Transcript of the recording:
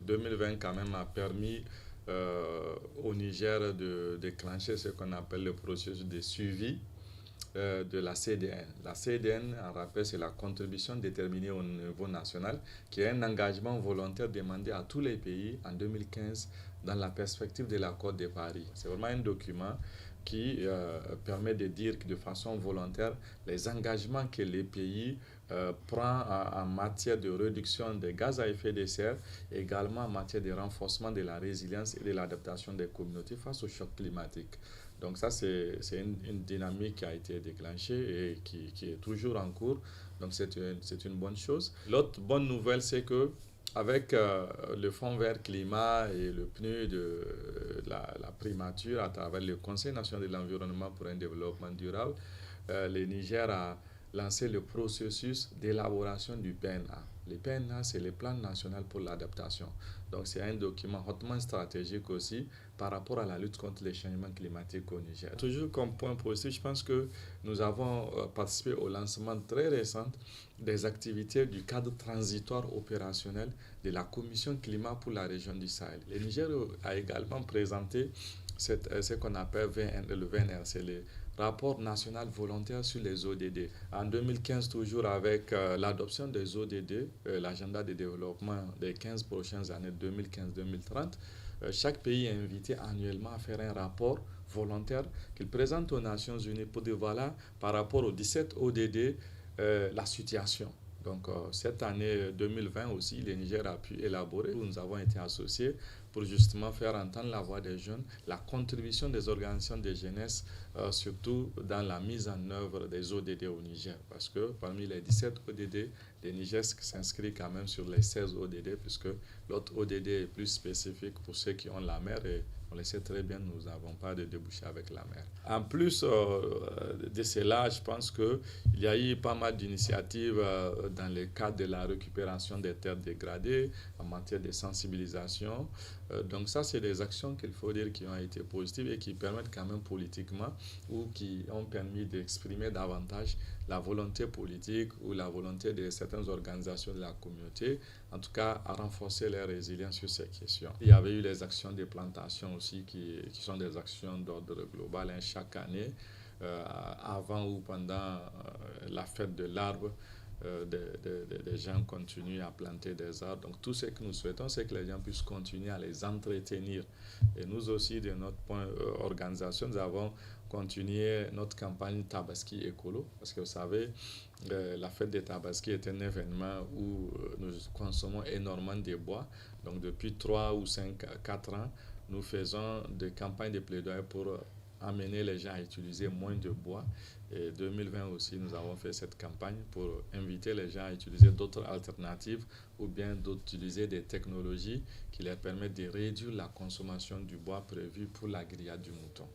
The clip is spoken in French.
2020 quand même a permis au Niger de déclencher ce qu'on appelle le processus de suivi de la CDN. La CDN, en rappel, c'est la contribution déterminée au niveau national, qui est un engagement volontaire demandé à tous les pays en 2015 dans la perspective de l'accord de Paris. C'est vraiment un document qui permet de dire que de façon volontaire les engagements que les pays prennent en matière de réduction des gaz à effet de serre, également en matière de renforcement de la résilience et de l'adaptation des communautés face au choc climatique. Donc ça, c'est une dynamique qui a été déclenchée et qui est toujours en cours. Donc c'est une bonne chose. L'autre bonne nouvelle, c'est que avec le Fonds vert climat et le PNU de la primature à travers le Conseil national de l'environnement pour un développement durable, le Niger a lancé le processus d'élaboration du PNA. Le PNA, c'est le plan national pour l'adaptation. Donc c'est un document hautement stratégique aussi par rapport à la lutte contre les changements climatiques au Niger. Toujours comme point positif, je pense que nous avons participé au lancement très récent des activités du cadre transitoire opérationnel de la Commission climat pour la région du Sahel. Le Niger a également présenté ce qu'on appelle le VNR, c'est le rapport national volontaire sur les ODD. En 2015, toujours avec l'adoption des ODD, l'agenda de développement des 15 prochaines années 2015-2030, chaque pays est invité annuellement à faire un rapport volontaire qu'il présente aux Nations Unies pour dire voilà, par rapport aux 17 ODD, la situation. Donc cette année 2020 aussi, le Niger a pu élaborer, nous avons été associés pour justement faire entendre la voix des jeunes, la contribution des organisations de jeunesse, surtout dans la mise en œuvre des ODD au Niger. Parce que parmi les 17 ODD, le Niger s'inscrit quand même sur les 16 ODD, puisque l'autre ODD est plus spécifique pour ceux qui ont la mer et on le sait très bien, nous n'avons pas de débouché avec la mer. En plus de cela, je pense qu'il y a eu pas mal d'initiatives dans le cadre de la récupération des terres dégradées, en matière de sensibilisation. Donc ça, c'est des actions qu'il faut dire qui ont été positives et qui permettent quand même politiquement ou qui ont permis d'exprimer davantage la volonté politique ou la volonté de certaines organisations de la communauté, en tout cas à renforcer leur résilience sur ces questions. Il y avait eu les actions de plantation aussi qui sont des actions d'ordre global chaque année, avant ou pendant la fête de l'arbre. Des gens continuent à planter des arbres. Donc tout ce que nous souhaitons, c'est que les gens puissent continuer à les entretenir. Et nous aussi, de notre point organisation, nous avons continué notre campagne Tabaski écolo. Parce que vous savez, la fête des Tabaski est un événement où nous consommons énormément de bois. Donc depuis 3 ou 5, 4 ans, nous faisons des campagnes de plaidoyer pour amener les gens à utiliser moins de bois. Et 2020 aussi, nous avons fait cette campagne pour inviter les gens à utiliser d'autres alternatives ou bien d'utiliser des technologies qui leur permettent de réduire la consommation du bois prévu pour la grillade du mouton.